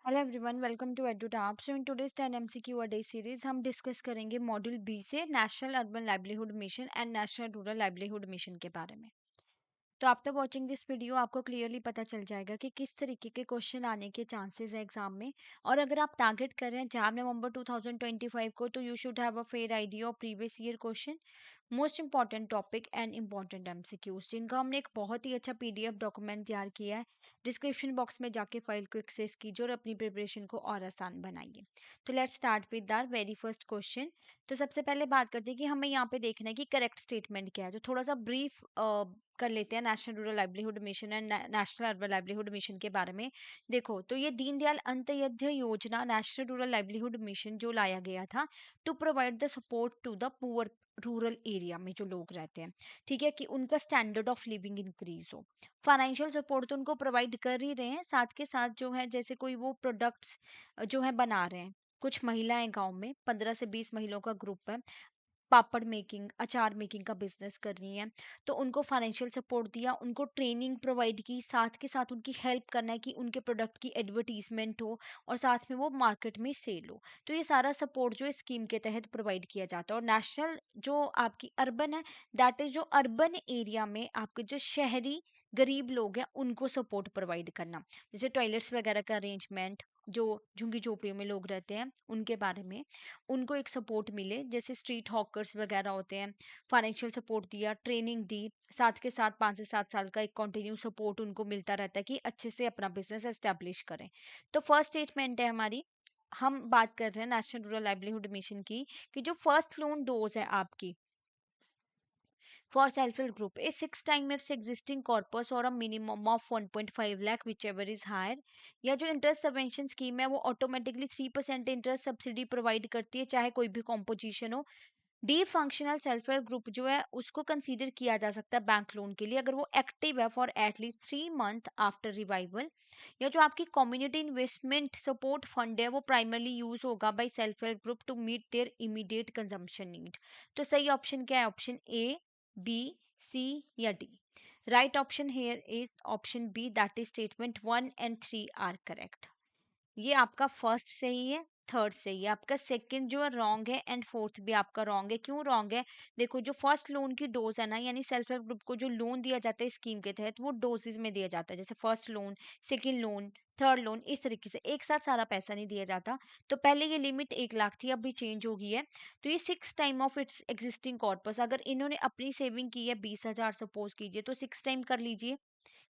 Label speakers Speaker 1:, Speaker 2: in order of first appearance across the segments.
Speaker 1: Hello everyone, welcome to Edutap. So in today's 10 MCQ a day series हम discuss करेंगे module B से national urban livelihood mission and national rural livelihood mission के बारे में। तो after watching this video आपको clearly पता चल जाएगा कि किस तरीके के क्वेश्चन आने के चांसेस है एग्जाम में। और अगर आप टारगेट कर रहे हैं जैम नवंबर 2025 को, तो you should have a fair idea of previous year question, most important topic and important MCQs, जिनका हमने एक बहुत ही अच्छा पीडीएफ डॉक्यूमेंट तैयार किया है। डिस्क्रिप्शन बॉक्स में जाके फाइल को एक्सेस कीजिए और अपनी प्रिपरेशन को और आसान बनाइए। तो let's start with our very first question. तो सबसे पहले बात करते हैं कि हमें यहाँ पे देखना है कि करेक्ट स्टेटमेंट क्या है। तो थोड़ा सा ब्रीफ कर लेते हैं national rural livelihood mission and national urban livelihood mission के बारे में। देखो, तो ये दीनदयाल अंत्योदय योजना नेशनल रूरल लाइवलीहुड मिशन जो लाया गया था to provide the support to the poor rural area में जो लोग रहते हैं, ठीक है, कि उनका स्टैंडर्ड ऑफ लिविंग इंक्रीज हो। फाइनेंशियल सपोर्ट तो उनको प्रोवाइड कर ही रहे हैं, साथ के साथ जो है जैसे कोई वो प्रोडक्ट्स जो है बना रहे हैं। कुछ महिलाएं गांव में 15 से 20 महिलाओं का ग्रुप है, पापड़ मेकिंग, अचार मेकिंग का बिजनेस कर रही हैं। तो उनको फाइनेंशियल सपोर्ट दिया, उनको ट्रेनिंग प्रोवाइड की, साथ के साथ उनकी हेल्प करना है कि उनके प्रोडक्ट की एडवर्टीजमेंट हो और साथ में वो मार्केट में सेल हो। तो ये सारा सपोर्ट जो स्कीम के तहत प्रोवाइड किया जाता है। और नेशनल जो आपकी अर्बन है, दैट इज जो अर्बन एरिया में आपके जो शहरी गरीब लोग हैं उनको सपोर्ट प्रोवाइड करना, जैसे टॉयलेट्स वगैरह का अरेंजमेंट, जो झुग्गी झोपड़ियों में लोग रहते हैं उनके बारे में उनको एक सपोर्ट मिले, जैसे स्ट्रीट हॉकर्स वगैरह होते हैं। फाइनेंशियल सपोर्ट दिया, ट्रेनिंग दी, साथ के साथ 5 से 7 साल का एक कंटिन्यू सपोर्ट उनको मिलता रहता है कि अच्छे से अपना बिजनेस एस्टेब्लिश करें। तो फर्स्ट स्टेटमेंट है हमारी, हम बात कर रहे हैं नेशनल रूरल लाइवलीहुड मिशन की, कि जो फर्स्ट लोन डोज है आपकी for self-help group is 6 times its existing corpus or a minimum of 1.5 lakh whichever is higher, या जो इंटरेस्ट सबवेंशन स्कीम है वो ऑटोमेटिकली 3% इंटरेस्ट सब्सिडी प्रोवाइड करती है चाहे कोई भी कॉम्पोजिशन हो। D functional self help group जो है उसको कंसीडर किया जा सकता है बैंक लोन के लिए अगर वो एक्टिव है for at least 3 month after revival. या जो आपकी कम्युनिटी इन्वेस्टमेंट सपोर्ट फंड है वो प्राइमरली यूज होगा by self help group to meet their immediate consumption need. तो सही ऑप्शन क्या है? ऑप्शन ए, बी, सी या D? Right option here is option B, that is statement 1 and 3 are correct. ये आपका फर्स्ट सही है, थर्ड सही है, आपका सेकंड जो है रॉन्ग है एंड फोर्थ भी आपका रॉन्ग है। क्यों रॉन्ग है? देखो, जो फर्स्ट लोन की डोज है ना, यानी सेल्फ हेल्प ग्रुप को जो लोन दिया जाता है स्कीम के तहत वो डोजेज में दिया जाता है, जैसे first loan, second loan, third loan, इस तरीके से एक साथ सारा पैसा नहीं दिया जाता। तो पहले ये लिमिट 1 लाख थी, अब भी चेंज हो गई है। तो ये 6 time of its existing corpus, अगर इन्होंने अपनी सेविंग की है 20,000 सपोज कीजिए, तो 6 टाइम कर लीजिए,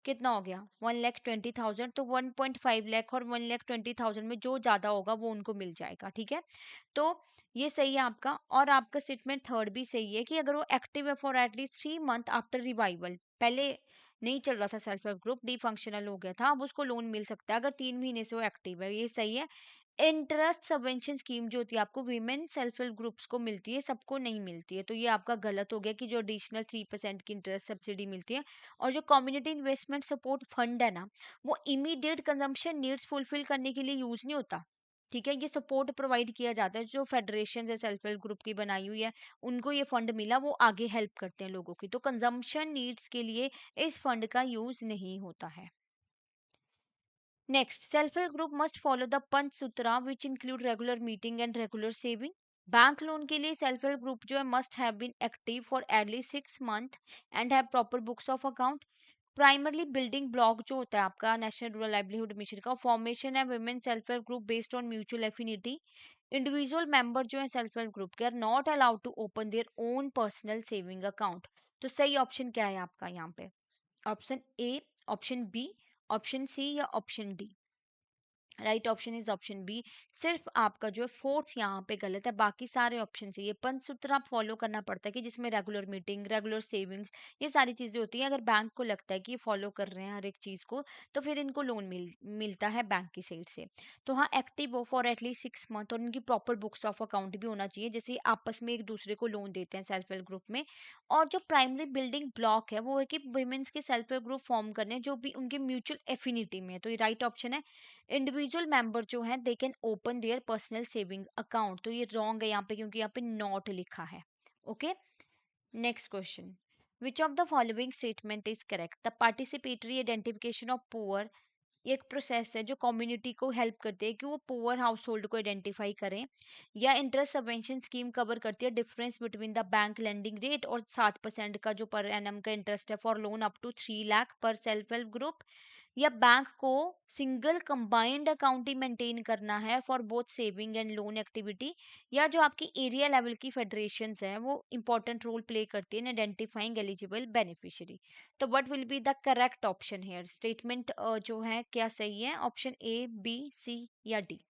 Speaker 1: कितना हो गया? 1,20,000। तो 1.5 लाख और 1,20,000 में जो ज्यादा होगा वो उनको मिल जाएगा, ठीक है। तो ये सही है आपका। और आपका स्टेटमेंट थर्ड भी सही है कि अगर वो एक्टिव है for at least 3 month after revival, पहले नहीं चल रहा था self help group, D functional हो गया था, अब उसको लोन मिल सकता है अगर 3 महीने से वो एक्टिव है, ये सही है। इंटरेस्ट सबवेंशन स्कीम जो होती है आपको विमेन सेल्फ हेल्प ग्रुप्स को मिलती है, सबको नहीं मिलती है, तो ये आपका गलत हो गया कि जो एडिशनल 3% की इंटरेस्ट सब्सिडी मिलती है। और जो कम्युनिटी इन्वेस्टमेंट सपोर्ट फंड है ना, वो इमीडिएट कंजम्पशन नीड्स फुलफिल करने के लिए यूज नहीं होता, ठीक है। ये सपोर्ट प्रोवाइड किया जाता है, जो फेडरेशन है सेल्फ हेल्प ग्रुप की बनाई हुई है उनको ये फंड मिला, वो आगे हेल्प करते हैं लोगों की, तो कंजम्पशन नीड्स के लिए इस फंड का यूज नहीं होता है। Next, self help group must follow the panch sutra which include regular meeting and regular saving. Bank loan के लिए सेल्फ हेल्प ग्रुप जो है must have been active for at least 6 month and have proper books of account. Primarily building block जो होता है आपका national rural livelihood mission का, formation है women self help group based on mutual affinity. Individual member जो है self help group के are not allowed to open their own personal saving account. तो सही ऑप्शन क्या है आपका यहाँ पे? Option A, option B, option C या option D? Right option is option B. सिर्फ आपका जो है फोर्थ यहाँ पे गलत है, बाकी सारे ऑप्शन से ये पंचसूत्र आप फॉलो करना पड़ता है कि जिसमें रेगुलर मीटिंग, रेगुलर सेविंग्स, ये सारी चीजें होती हैं। अगर बैंक को लगता है कि ये फॉलो कर रहे हैं हर एक चीज को, तो फिर इनको लोन मिलता है बैंक की साइड से। तो हाँ, एक्टिव हो फॉर एटलीस्ट 6 मंथ और इनकी प्रॉपर बुक्स ऑफ अकाउंट भी होना चाहिए, जैसे आपस में एक दूसरे को लोन देते हैं सेल्फ हेल्प ग्रुप में। और जो प्राइमरी बिल्डिंग ब्लॉक है वो है कि वुमेन्स के सेल्फ हेल्प ग्रुप फॉर्म करने जो भी उनके म्यूचुअल एफिनिटी में है, तो ये राइट ऑप्शन है। इंडिविजुअल मेंबर जो है they can open their personal saving account, तो ये रॉन्ग है यहाँ पे क्योंकि यहाँ पे नॉट लिखा है। Okay, next question, which of the following statement is correct? The participatory identification of poor ये एक प्रोसेस है जो कम्युनिटी को हेल्प करती है कि वो पुअर हाउस होल्ड को आइडेंटिफाई करें। या इंटरेस्ट सबवेंशन स्कीम कवर करती है difference between the bank lending rate और 7% का जो पर एनम का इंटरेस्ट है for loan up to 3 lakh per self help group. या बैंक को सिंगल कंबाइंड अकाउंट ही मेंटेन करना है for both saving and loan activity. या जो आपकी एरिया लेवल की फेडरेशंस हैं वो इंपॉर्टेंट रोल प्ले करती है इन आइडेंटिफाइंग एलिजिबल बेनिफिशियरी। तो what will be the correct option here? Statement जो है क्या सही है? ऑप्शन ए, बी, सी या डी?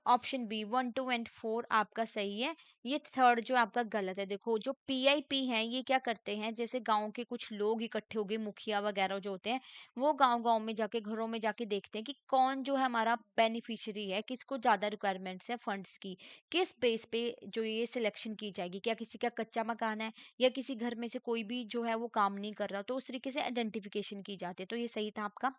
Speaker 1: ऑप्शन बी 1, 2 एंड 4 आपका सही है। ये थर्ड जो आपका गलत है। देखो जो पीआईपी हैं ये क्या करते हैं, जैसे गांव के कुछ लोग इकट्ठे हो गए, मुखिया वगैरह जो होते हैं, वो गांव गांव में जाके घरों में जाके देखते हैं कि कौन जो है हमारा बेनिफिशियरी है, किसको ज्यादा रिक्वायरमेंट्स है फंड्स की, किस बेस पे जो ये सिलेक्शन की जाएगी, क्या किसी का कच्चा मकान है या किसी घर में से कोई भी जो है वो काम नहीं कर रहा, तो उस तरीके से आइडेंटिफिकेशन की जाती है। तो ये सही था आपका।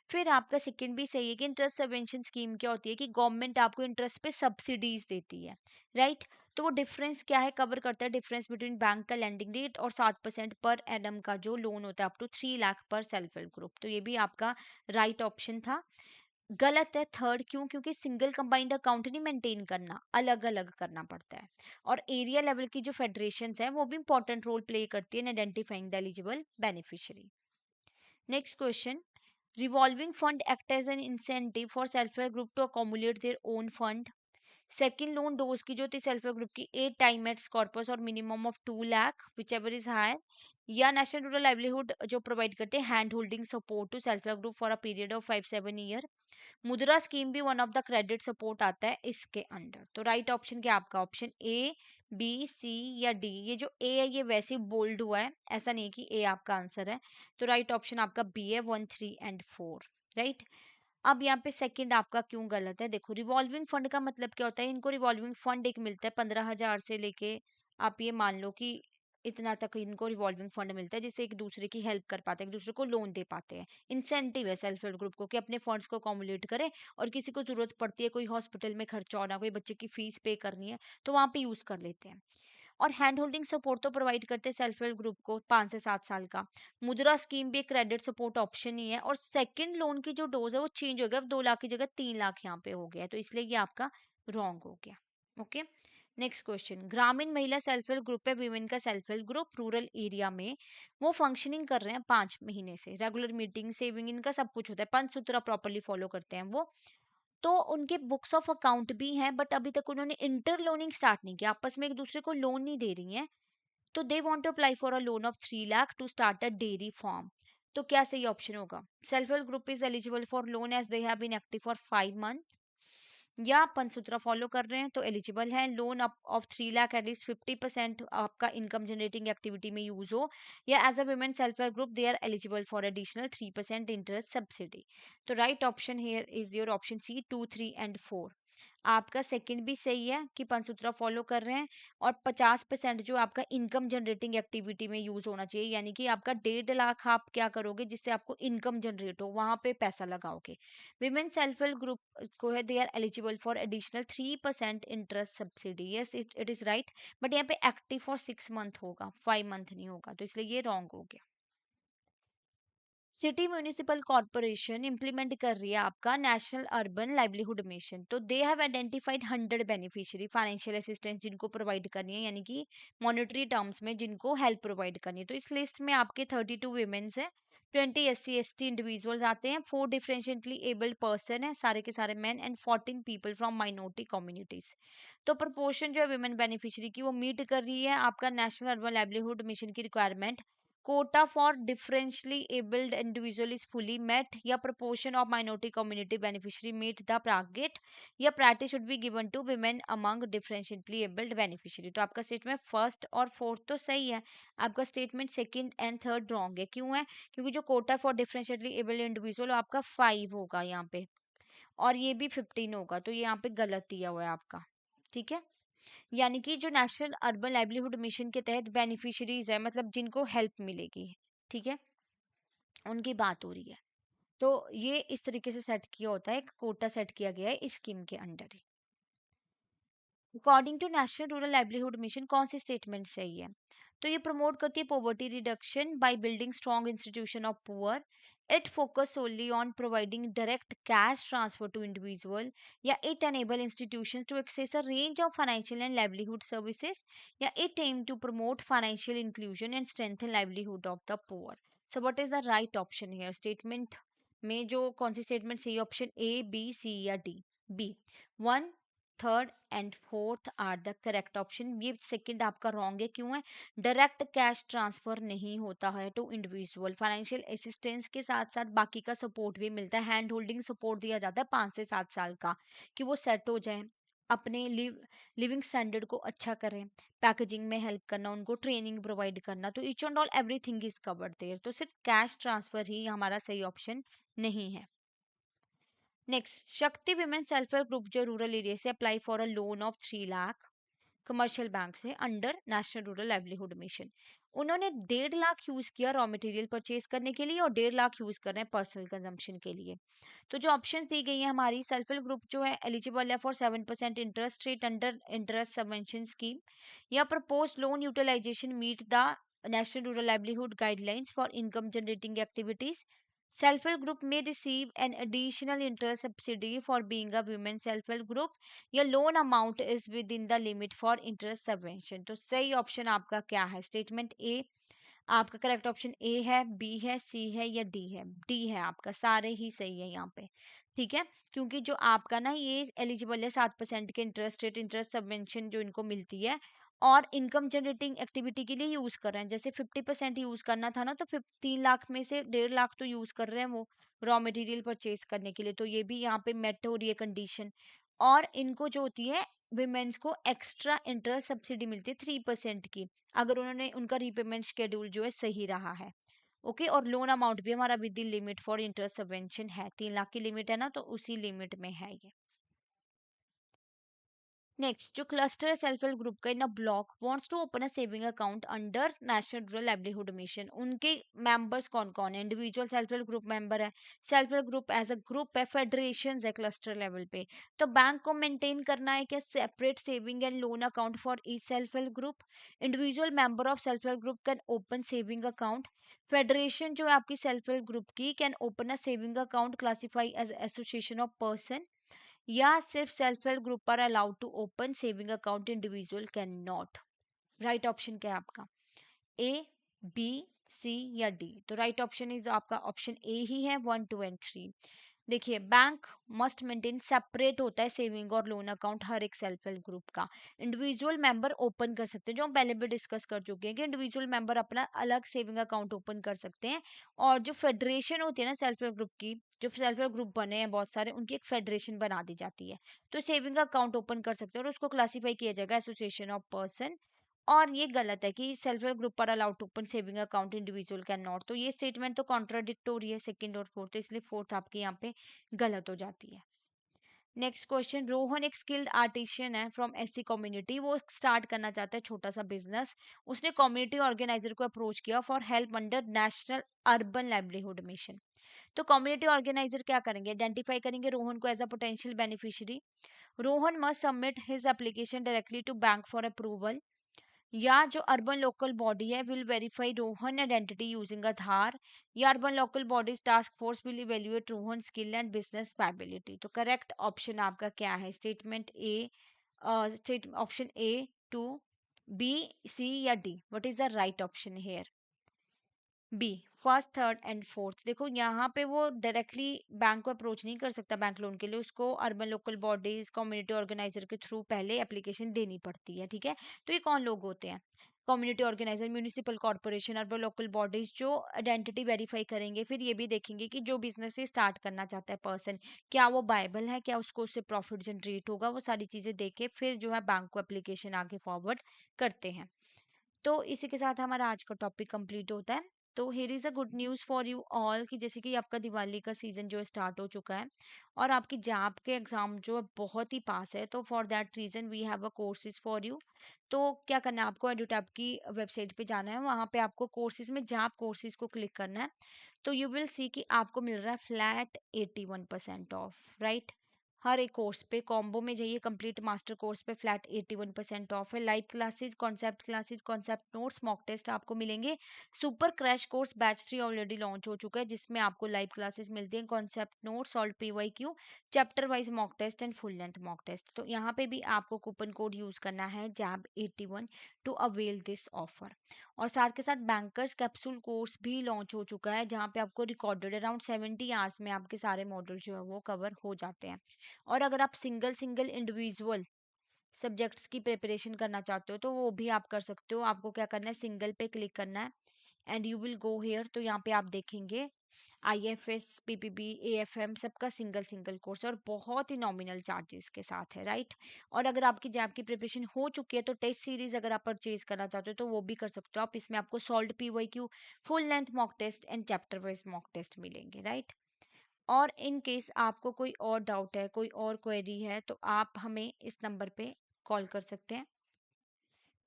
Speaker 1: फिर आपका सेकंड भी सही है कि इंटरेस्ट सबवेंशन स्कीम क्या होती है कि गवर्नमेंट आपको इंटरेस्ट पे सब्सिडीज देती है, राइट। तो वो डिफरेंस क्या है, कवर करता है डिफरेंस बिटवीन बैंक का लैंडिंग रेट और 7% पर एडम का जो लोन होता है up to 3 lakh per self help group. तो ये भी आपका राइट ऑप्शन था। गलत है थर्ड, क्यों? क्योंकि सिंगल कंबाइंड अकाउंट नहीं मेंटेन करना, अलग अलग करना पड़ता है। और एरिया लेवल की जो फेडरेशन है वो भी इंपॉर्टेंट रोल प्ले करती है in identifying the eligible beneficiary. Next question, revolving fund act as an incentive for self-help group to accumulate their own fund. Second loan dose की जो थी सेल्फ हेल्प ग्रुप की 8 time corpus और minimum of 2 lakh whichever is higher. या national rural livelihood जो provide करते हैं hand holding support to self help group for a period of 5-7 year. Mudra scheme भी one of the credit support आता है इसके अंडर। तो राइट ऑप्शन क्या आपका? ऑप्शन ए, बी, सी या डी? ये जो ए है ये वैसे बोल्ड हुआ है, ऐसा नहीं कि ए आपका आंसर है। तो राइट ऑप्शन आपका बी है 1, 3 एंड 4, राइट। अब यहाँ पे सेकंड आपका क्यों गलत है? देखो रिवॉल्विंग फंड का मतलब क्या होता है, इनको रिवॉल्विंग फंड एक मिलता है 15,000 से लेके, आप ये मान लो कि इतना तक इनको रिवॉल्विंग फंड मिलता है जिससे एक दूसरे की हेल्प कर पाते हैं, एक दूसरे को लोन दे पाते हैं। इंसेंटिव है सेल्फ हेल्प ग्रुप को कि अपने फंड्स को अकोमुलेट करे और किसी को जरूरत पड़ती है, कोई हॉस्पिटल में खर्चा होना, कोई बच्चे की फीस पे करनी है, तो वहां पे यूज कर लेते हैं। और हैंड होल्डिंग सपोर्ट तो प्रोवाइड करते हैं सेल्फ हेल्प ग्रुप को 5 से 7 साल का। मुद्रा स्कीम भी एक क्रेडिट सपोर्ट ऑप्शन ही है। और सेकंड लोन की जो डोज है वो चेंज हो गया, अब 2 लाख की जगह 3 लाख यहाँ पे हो गया है, तो इसलिए ये आपका रॉन्ग हो गया। ओके। नेक्स्ट क्वेश्चन, ग्रामीण महिला सेल्फ हेल्प ग्रुप है, विमेन का self help group rural area में, वो फंक्शनिंग कर रहे हैं 5 महीने से, रेगुलर मीटिंग सेविंग इनका सब कुछ होता है, पंचसूत्रा प्रॉपरली फॉलो करते हैं वो। तो उनके बुक्स ऑफ अकाउंट भी हैं बट अभी तक उन्होंने इंटर लोनिंग स्टार्ट नहीं किया, आपस में एक दूसरे को लोन नहीं दे रही हैं। तो they want to apply for a loan of 3 lakh to start a dairy farm. तो क्या सही ऑप्शन होगा? Self help group is eligible for loan as they have been active for 5 month. या पंचसूत्रा फॉलो कर रहे हैं तो एलिजिबल है loan up of 3 lakh at least 50% आपका इनकम जनरेटिंग एक्टिविटी में यूज हो। या as a women self help group they are eligible for additional 3% interest subsidy. तो right option here is your option C 2, 3 and 4। आपका सेकंड भी सही है कि पंचसूत्रा फॉलो कर रहे हैं। और 50% जो आपका इनकम जनरेटिंग एक्टिविटी में यूज होना चाहिए, यानी कि आपका 1.5 लाख आप क्या करोगे जिससे आपको इनकम जनरेट हो, वहां पे पैसा लगाओगे। विमेन सेल्फ हेल्प ग्रुप को है they are eligible for additional 3% interest subsidy. Yes it is right. But यहाँ पे एक्टिव फॉर 6 मंथ होगा, 5 मंथ नहीं होगा, तो इसलिए ये रॉन्ग हो गया। सिटी म्यूनिसिपल कॉर्पोरेशन इंप्लीमेंट कर रही है आपका नेशनल अर्बन लाइवलीहुड मिशन। तो they have identified 100 beneficiary financial assistance जिनको प्रोवाइड करनी है, यानी कि मॉनेटरी टर्म्स में जिनको हेल्प प्रोवाइड करनी है। तो इस लिस्ट में आपके 32 वीमेंस हैं, 20 SC ST इंडिविजुअल्स आते हैं, 4 डिफरेंशियटली एबल्ड पर्सन है, सारे के सारे man, and 14 people from minority communities. तो प्रपोर्शन जो है विमेन बेनिफिशियरी की वो मीट कर रही है आपका नेशनल अर्बन लाइवलीहुड मिशन की requirement. quota for differentially abled individual is fully met, या proportion of minority community beneficiary meet the target, या priority should be given to women among differentially abled beneficiary। तो आपका statement first और fourth तो सही है, आपका statement second and third wrong है। क्यों है? क्योंकि जो Kota for differentially abled individual आपका 5 होगा यहाँ पे, और ये भी 15 होगा, तो ये यहाँ पे गलत दिया हुआ है आपका। ठीक है। यानी कि जो नेशनल अर्बन लाइवलीहुड मिशन के तहत बेनिफिशियरीज है, मतलब जिनको हेल्प मिलेगी, ठीक है, उनकी बात हो रही है। तो ये इस तरीके से सेट किया होता है, एक कोटा सेट किया गया है इस स्कीम के अंडर ही। According to national rural livelihood mission कौन सी स्टेटमेंट सही है? तो ये प्रमोट करती है poverty reduction by building strong institution of poor. It focus solely on providing direct cash transfer to individual. Yeah, it enable institutions to access a range of financial and livelihood services. Yeah, it aim to promote financial inclusion and strengthen livelihood of the poor. So what is the right option here? Statement में जो कौन सी statement सही, option A, B, C या D? B. One, third and fourth are the correct option. ये second आपका wrong है. क्यों है? डायरेक्ट कैश ट्रांसफर नहीं होता है टू इंडिविजुअल. फाइनेंशियल असिस्टेंस के साथ साथ बाकी का सपोर्ट भी मिलता है. हैंड होल्डिंग सपोर्ट दिया जाता है 5 से 7 साल का, कि वो सेट हो जाए, अपने लिविंग स्टैंडर्ड को अच्छा करें, पैकेजिंग में हेल्प करना, उनको ट्रेनिंग प्रोवाइड करना. तो each and all everything is covered there. तो सिर्फ कैश ट्रांसफर ही हमारा सही ऑप्शन नहीं है. Next, Shakti women self help group जो रूरल एरिया से apply for a loan of 3 lakh commercial bank से under national rural livelihood mission. उन्होंने 1.5 लाख यूज किया रॉ मटेरियल परचेज करने के लिए और 1.5 लाख यूज कर रहे हैं पर्सनल कंजम्पशन के लिए. तो जो ऑप्शंस दी गई है हमारी, सेल्फ हेल्प ग्रुप जो है एलिजिबल है for 7% interest rate under interest subvention scheme, या propose loan utilization meet the national rural livelihood guidelines for income generating activities. Self help group may receive an additional interest subsidy for being a women self help group. Your loan amount is within the limit for interest subvention. तो सही option आपका क्या है? Statement ए आपका correct option A है, B है, सी है या डी है? डी है आपका, सारे ही सही है यहाँ पे. ठीक है, क्योंकि जो आपका ना ये एलिजिबल है 7% के इंटरेस्ट रेट इंटरेस्ट सबवेंशन जो इनको मिलती है, और इनकम जनरेटिंग एक्टिविटी के लिए यूज कर रहे हैं. जैसे 50% यूज करना था ना, तो 3 लाख में से 1.5 लाख तो यूज कर रहे हैं वो रॉ मटेरियल परचेज करने के लिए. तो ये भी यहाँ पे मेट हो रही है कंडीशन. और इनको जो होती है विमेन्स को एक्स्ट्रा इंटरेस्ट सब्सिडी मिलती है 3% की, अगर उन्होंने उनका रीपेमेंट शेड्यूल जो है सही रहा है. ओके, और लोन अमाउंट भी हमारा with the limit for interest subvention है. 3 लाख की लिमिट है ना, तो उसी लिमिट में है ये. नेक्स्ट, जो क्लस्टर सेल्फ हेल्प ग्रुप का in a block wants to open a saving account under national rural livelihood mission. उनके मेंबर्स कौन कौन है? Individual self help group member है, self help group as a group है, federation है cluster level पे. तो बैंक को मेंटेन करना है क्या separate saving and loan account for each self help group. Individual member of self help group can open saving account. Federation जो है आपकी सेल्फ हेल्प ग्रुप की can open a saving account classify as association of person. या सिर्फ self help group पर allowed to open saving account, individual cannot. Right option क्या है आपका? ए, बी, सी या डी? तो राइट ऑप्शन इज आपका ऑप्शन ए ही है, 1, 2 एंड 3. देखिए, बैंक मस्ट मेंटेन सेपरेट होता है सेविंग और लोन अकाउंट हर एक सेल्फ हेल्प ग्रुप का. इंडिविजुअल मेंबर ओपन कर सकते हैं, जो हम पहले भी डिस्कस कर चुके हैं कि इंडिविजुअल मेंबर अपना अलग सेविंग अकाउंट ओपन कर सकते हैं. और जो फेडरेशन होती है ना सेल्फ हेल्प ग्रुप की, जो सेल्फ हेल्प ग्रुप बने हैं बहुत सारे, उनकी एक फेडरेशन बना दी जाती है. तो सेविंग अकाउंट ओपन कर सकते हैं और उसको क्लासीफाई किया जाएगा एसोसिएशन ऑफ पर्सन. और ये गलत है कि सेल्फ हेल्प ग्रुप पर allowed to open saving account, individual cannot. तो ये स्टेटमेंट तो कॉन्ट्राडिक्टोरी है सेकंड और फोर्थ, तो इसलिए फोर्थ आपके यहाँ पे गलत हो जाती है. नेक्स्ट क्वेश्चन, रोहन एक स्किल्ड आर्टिशियन है फ्रॉम एससी कम्युनिटी. वो स्टार्ट करना चाहता है छोटा सा बिजनेस. उसने कम्युनिटी ऑर्गेनाइजर को अप्रोच किया for help under national urban livelihood mission. तो कम्युनिटी ऑर्गेनाइजर क्या करेंगे? आइडेंटिफाई करेंगे रोहन को as a potential beneficiary. Rohan must submit his application directly to bank for approval. या जो अर्बन लोकल बॉडी है will verify Rohan identity using Aadhaar. या urban local bodies task force will evaluate Rohan skill and business viability. तो correct option आपका क्या है? Statement A, state option A, two, B, C या D? What is the right option here? B, first third and fourth. देखो यहाँ पे वो directly bank को अप्रोच नहीं कर सकता बैंक लोन के लिए, उसको urban local bodies community organiser के थ्रू पहले एप्लीकेशन देनी पड़ती है. ठीक है, तो ये कौन लोग होते हैं? Community organiser, municipal corporation, urban local bodies जो आइडेंटिटी वेरीफाई करेंगे. फिर ये भी देखेंगे कि जो बिजनेस स्टार्ट करना चाहता है पर्सन, क्या वो बायबल है, क्या उसको उससे प्रॉफिट जनरेट होगा. वो सारी चीजें देख के फिर जो है बैंक को एप्लीकेशन आगे फॉरवर्ड करते हैं. तो इसी के साथ हमारा आज का टॉपिक कंप्लीट होता है. तो here is a good news for you all कि जैसे कि आपका दिवाली का सीज़न जो है स्टार्ट हो चुका है और आपकी जैप के एग्ज़ाम जो है बहुत ही पास है. तो for that reason we have a courses for you. तो क्या करना है आपको? एडुटैप की वेबसाइट पे जाना है, वहाँ पे आपको कोर्सेज में जैप कोर्सेज को क्लिक करना है. तो यू विल सी कि आपको मिल रहा है फ्लैट 81% ऑफ, राइट? हर एक कोर्स पे कॉम्बो में जाइए, कंप्लीट मास्टर कोर्स पे फ्लैट 81% ऑफ है। Live classes, concept notes, mock test आपको मिलेंगे। Super crash course batch 3 already launch हो चुका है, जिसमें आपको लाइव क्लासेस मिलती हैं, concept note, solve PYQ, chapter wise mock test and full length mock test. तो यहाँ पे भी आपको कूपन कोड यूज करना है JAB81 to avail this offer. और साथ के साथ बैंकर्स कैप्सूल कोर्स भी लॉन्च हो चुका है, जहाँ पे आपको रिकॉर्डेड अराउंड 70 आवर्स में आपके सारे मॉडल जो है वो कवर हो जाते हैं। और अगर आप सिंगल सिंगल इंडिविजुअल सब्जेक्ट्स की प्रिपरेशन करना चाहते हो तो वो भी आप कर सकते हो। आपको क्या करना है, सिंगल पे क्लिक करना है and you will go here. तो यहाँ पे आप देखेंगे IFS, PPB, AFM सबका सिंगल सिंगल कोर्स और बहुत ही नॉमिनल चार्जेस के साथ है, राइट। और अगर आपकी जैब की प्रिपरेशन हो चुकी है तो टेस्ट सीरीज अगर आप परचेज करना चाहते हो तो वो भी कर सकते हो आप। इसमें आपको solve PYQ, full length mock test and chapter wise mock test मिलेंगे, राइट। और इन केस आपको कोई और डाउट है, कोई और क्वेरी है, तो आप हमें इस नंबर पे कॉल कर सकते हैं,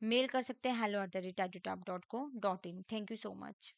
Speaker 1: मेल कर सकते हैं hello@edutap.co.in। Thank you so much.